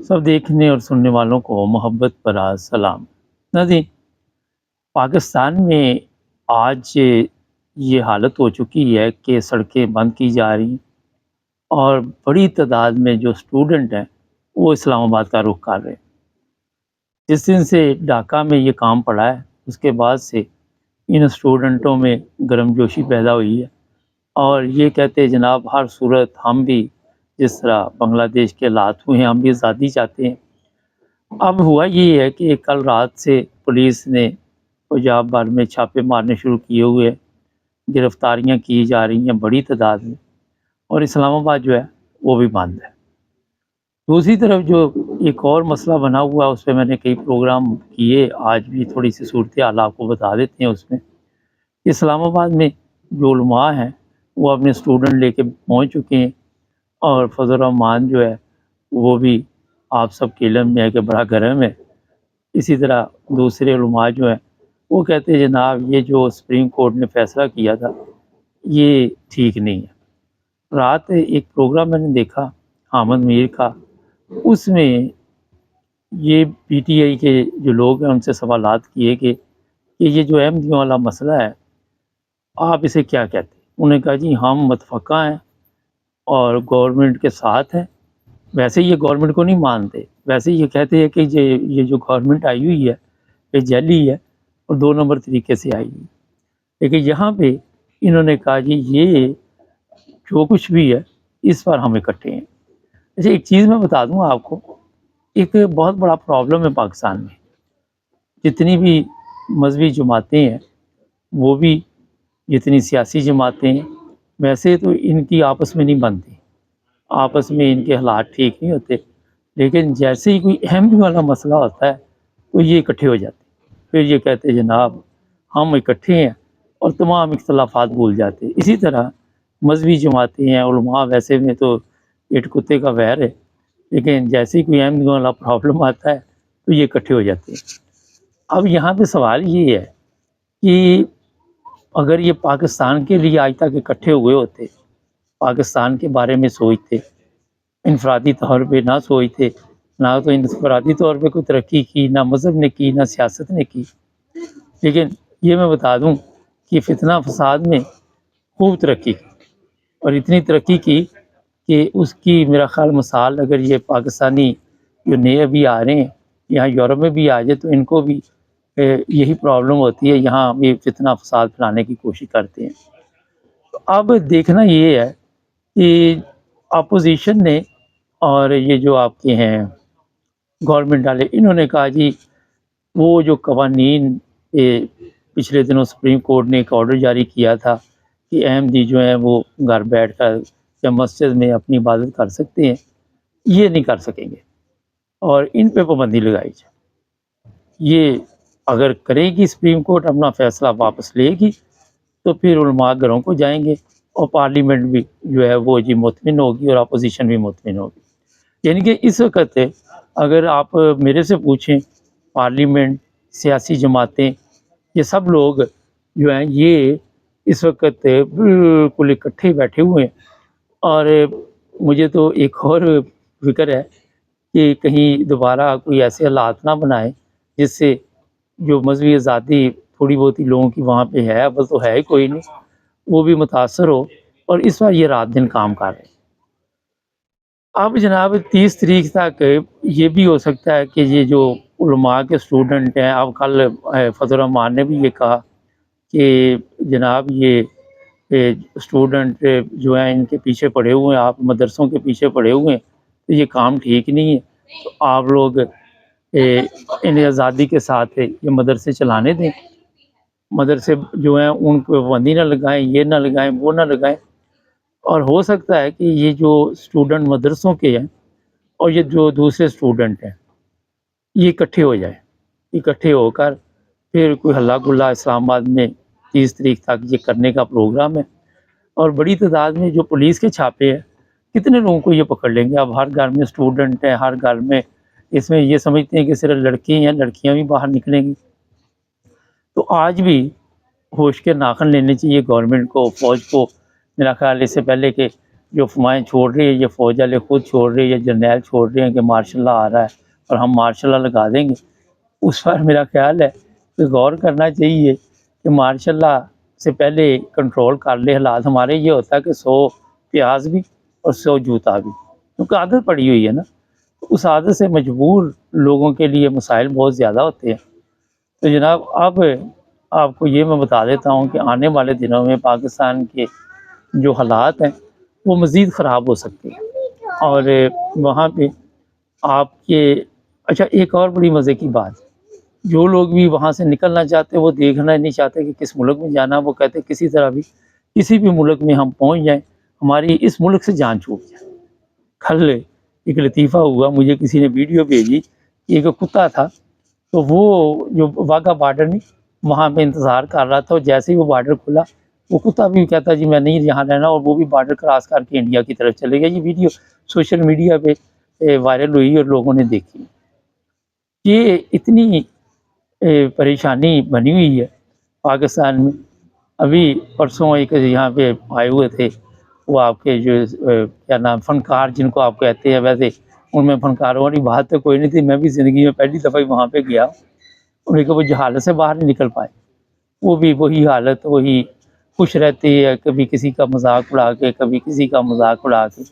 सब देखने और सुनने वालों को मोहब्बत भरा सलाम। नाज़रीन, पाकिस्तान में आज ये हालत हो चुकी है कि सड़कें बंद की जा रही हैं और बड़ी तादाद में जो स्टूडेंट हैं वो इस्लामाबाद का रुख कर रहे हैं। जिस दिन से ढाका में ये काम पड़ा है उसके बाद से इन स्टूडेंटों में गर्मजोशी पैदा हुई है और ये कहते हैं जनाब हर सूरत हम भी जिस तरह बांग्लादेश के हालात हुए हैं हम भी आज़ादी चाहते हैं। अब हुआ ये है कि कल रात से पुलिस ने पंजाब भर में छापे मारने शुरू किए हुए हैं, गिरफ्तारियां की जा रही हैं बड़ी तादाद में और इस्लामाबाद जो है वो भी बंद है। दूसरी तरफ जो एक और मसला बना हुआ है उस पर मैंने कई प्रोग्राम किए, आज भी थोड़ी सी सूरत हाल आपको बता देते हैं। उसमें इस्लामाबाद में जो उलमा हैं वो अपने स्टूडेंट लेके पहुंच चुके हैं और फजल रहमान जो है वो भी आप सब के इल्म में है कि बड़ा गर्म है। इसी तरह दूसरे उलमा जो हैं वो कहते हैं जनाब ये जो सुप्रीम कोर्ट ने फैसला किया था ये ठीक नहीं है। रात एक प्रोग्राम मैंने देखा हामिद मीर का, उसमें ये पीटीआई के जो लोग हैं उनसे सवालात किए कि ये जो अहमदियों वाला मसला है आप इसे क्या कहते हैं। उन्होंने कहा जी हम मुतफ़क़ा हैं और गवर्नमेंट के साथ हैं। वैसे ये गवर्नमेंट को नहीं मानते, वैसे ये कहते हैं कि ये जो गवर्नमेंट आई हुई है ये जैली है और 2 नंबर तरीके से आई है। लेकिन यहाँ पे इन्होंने कहा जी ये जो कुछ भी है इस पर हम इकट्ठे हैं। अच्छा एक चीज़ मैं बता दूँ आपको, एक बहुत बड़ा प्रॉब्लम है पाकिस्तान में। जितनी भी मजहबी जमातें हैं वो भी, जितनी सियासी जमातें हैं वैसे तो इनकी आपस में नहीं बनती, आपस में इनके हालात ठीक नहीं होते, लेकिन जैसे ही कोई अहम वाला मसला होता है तो ये इकट्ठे हो जाते हैं। फिर ये कहते हैं जनाब हम इकट्ठे हैं और तमाम इख्तलाफात भूल जाते हैं। इसी तरह मजहबी जमातें हैं, उलमा वैसे में तो पेट कुत्ते का वैर है, लेकिन जैसे ही कोई अहम वाला प्रॉब्लम आता है तो ये इकट्ठे हो जाते हैं। अब यहाँ पे सवाल ये है कि अगर ये पाकिस्तान के लिए आज तक इकट्ठे हुए होते, पाकिस्तान के बारे में सोचते, इनफरादी तौर पे ना सोचते, ना तो इनफरादी तौर पे कोई तरक्की की, ना मज़हब ने की, ना सियासत ने की। लेकिन ये मैं बता दूं कि फितना फसाद में खूब तरक्की की और इतनी तरक्की की कि उसकी मेरा ख़्याल मिसाल अगर ये पाकिस्तानी जो नए अभी आ रहे हैं यहाँ यूरोप में भी आ जाए तो इनको भी यही प्रॉब्लम होती है, यहाँ भी फितना फसाद फैलाने की कोशिश करते हैं। तो अब देखना ये है कि अपोजिशन ने और ये जो आपके हैं गवर्नमेंट वाले, इन्होंने कहा जी वो जो कवानीन पिछले दिनों सुप्रीम कोर्ट ने एक ऑर्डर जारी किया था कि अहमदी जो हैं वो घर बैठ कर या मस्जिद में अपनी इबादत कर सकते हैं, ये नहीं कर सकेंगे और इन पे पाबंदी लगाई जाए। ये अगर करेगी सुप्रीम कोर्ट अपना फ़ैसला वापस लेगी तो फिर उलमा घरों को जाएंगे और पार्लियामेंट भी जो है वो जी मुतमिन होगी और अपोजिशन भी मुतमिन होगी। यानी कि इस वक्त अगर आप मेरे से पूछें, पार्लियामेंट, सियासी जमातें, ये सब लोग जो हैं ये इस वक्त बिल्कुल इकट्ठे बैठे हुए हैं और मुझे तो एक और फिक्र है कि कहीं दोबारा कोई ऐसे हालात ना बनाए जिससे जो मजहबी आज़ादी थोड़ी बहुत ही लोगों की वहाँ पे है, बस तो है ही कोई नहीं, वो भी मुतासर हो और इस बार ये रात दिन काम कर रहे हैं। अब जनाब 30 तारीख तक ये भी हो सकता है कि ये जो उलमा के स्टूडेंट हैं, अब कल फजल रहमान ने भी ये कहा कि जनाब ये स्टूडेंट जो हैं इनके पीछे पड़े हुए हैं, आप मदरसों के पीछे पड़े हुए हैं, तो ये काम ठीक नहीं है। तो आप लोग इन्हें आज़ादी के साथ ये मदरसे चलाने दें, मदरसे जो हैं उन पर पाबंदी ना लगाएं, ये ना लगाएं, वो ना लगाएं। और हो सकता है कि ये जो स्टूडेंट मदरसों के हैं और ये जो दूसरे स्टूडेंट हैं ये इकट्ठे हो जाए, इकट्ठे होकर फिर कोई हल्ला गुल्ला इस्लामाबाद में 30 तारीख तक ये करने का प्रोग्राम है। और बड़ी तादाद में जो पुलिस के छापे हैं, कितने लोगों को ये पकड़ लेंगे। अब हर घर में स्टूडेंट हैं, हर घर में, इसमें ये समझते हैं कि सिर्फ लड़के हैं, लड़कियां भी बाहर निकलेंगी। तो आज भी होश के नाखन लेने चाहिए गवर्नमेंट को, फ़ौज को। मेरा ख्याल इससे पहले कि جو فمائیں چھوڑ رہی ہے، یہ فوج والے خود چھوڑ رہے ہیں، یا جرنیل چھوڑ رہے ہیں کہ مارشاء اللہ آ رہا ہے اور ہم مارشاء اللہ لگا دیں گے، اس پر میرا خیال ہے کہ غور کرنا چاہیے کہ مارشاء اللہ سے پہلے کنٹرول کر لے حالات۔ ہمارے یہ ہوتا ہے کہ 100 پیاز بھی اور 100 جوتا بھی، کیونکہ عادت پڑی ہوئی ہے نا، اس عادت سے مجبور لوگوں کے لیے مسائل بہت زیادہ ہوتے ہیں۔ تو جناب اب آپ کو یہ میں بتا دیتا ہوں کہ آنے والے دنوں میں پاکستان کے جو حالات ہیں وہ مزید خراب ہو سکتے ہیں، اور وہاں پہ آپ کے اچھا ایک اور بڑی مزے کی بات، جو لوگ بھی وہاں سے نکلنا چاہتے وہ دیکھنا نہیں چاہتے کہ کس ملک میں جانا، وہ کہتے کسی طرح بھی کسی بھی ملک میں ہم پہنچ جائیں، ہماری اس ملک سے جان چھوٹ جائے۔ کل ایک لطیفہ ہوا، مجھے کسی نے ویڈیو بھیجی کہ ایک کتا تھا، تو وہ جو واگا بارڈر میں وہاں پہ انتظار کر رہا تھا، اور جیسے ہی وہ بارڈر کھلا وہ کتا بھی کہتا جی میں نہیں یہاں رہنا، اور وہ بھی بارڈر کراس کر کے انڈیا کی طرف چلے گیا۔ یہ ویڈیو سوشل میڈیا پہ وائرل ہوئی اور لوگوں نے دیکھی۔ یہ اتنی پریشانی بنی ہوئی ہے پاکستان میں۔ ابھی پرسوں ایک یہاں پہ آئے ہوئے تھے، وہ آپ کے جو کیا نام فنکار جن کو آپ کہتے ہیں، ویسے ان میں فنکاروں والی بات تو کوئی نہیں تھی، میں بھی زندگی میں پہلی دفعہ ہی وہاں پہ گیا، انہیں کہ وہ جہالت سے باہر نہیں نکل پائے، وہ بھی وہی حالت، وہی خوش رہتی ہے، کبھی کسی کا مذاق اڑا کے، کبھی کسی کا مذاق اڑا کے،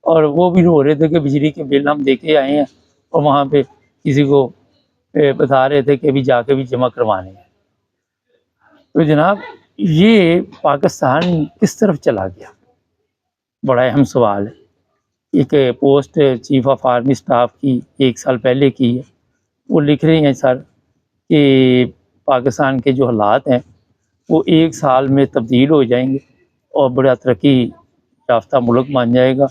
اور وہ بھی رو رہے تھے کہ بجلی کے بل ہم دے کے آئے ہیں، اور وہاں پہ کسی کو بتا رہے تھے کہ ابھی جا کے بھی جمع کروانے ہیں۔ تو جناب یہ پاکستان کس طرف چلا گیا، بڑا اہم سوال ہے۔ ایک post chief of army staff کی 1 سال پہلے کی ہے، وہ لکھ رہے ہیں سر کہ پاکستان کے جو حالات ہیں وہ 1 سال میں تبدیل ہو جائیں گے اور بڑا ترقی یافتہ ملک بن جائے گا۔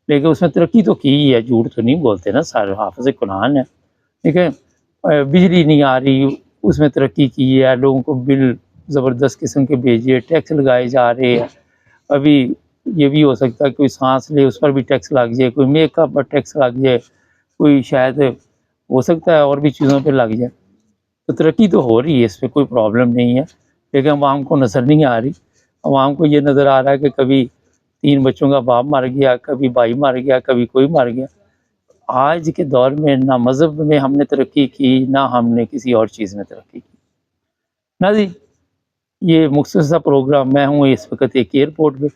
لیکن اس میں ترقی تو کی ہے، جھوٹ تو نہیں بولتے نا سر، حافظ قرآن ہے۔ لیکن بجلی نہیں آ رہی، اس میں ترقی کی ہے، لوگوں کو بل زبردست قسم کے بھیجیے، ٹیکس لگائے جا رہے ہیں۔ ابھی یہ بھی ہو سکتا ہے کوئی سانس لے اس پر بھی ٹیکس لگ جائے، کوئی میک اپ پر ٹیکس لگ جائے، کوئی شاید ہو سکتا ہے اور بھی چیزوں پہ لگ جائے۔ تو ترقی تو ہو رہی ہے، اس پہ کوئی پرابلم نہیں ہے، لیکن عوام کو نظر نہیں آ رہی۔ عوام کو یہ نظر آ رہا ہے کہ کبھی 3 بچوں کا باپ مر گیا، کبھی بھائی مر گیا، کبھی کوئی مر گیا۔ آج کے دور میں نہ مذہب میں ہم نے ترقی کی، نہ ہم نے کسی اور چیز میں ترقی کی۔ ناظرین، یہ مختصر سا پروگرام، میں ہوں اس وقت ایک ایئرپورٹ پہ،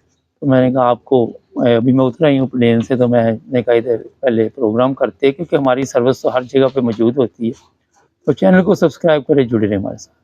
تو میں نے کہا آپ کو، ابھی میں اترا ہی ہوں پلین سے، تو میں نے کہا ادھر پہلے پروگرام کرتے، کیونکہ ہماری سروس تو ہر جگہ پہ موجود ہوتی ہے۔ تو چینل کو سبسکرائب کریں، جڑے رہیں ہمارے ساتھ۔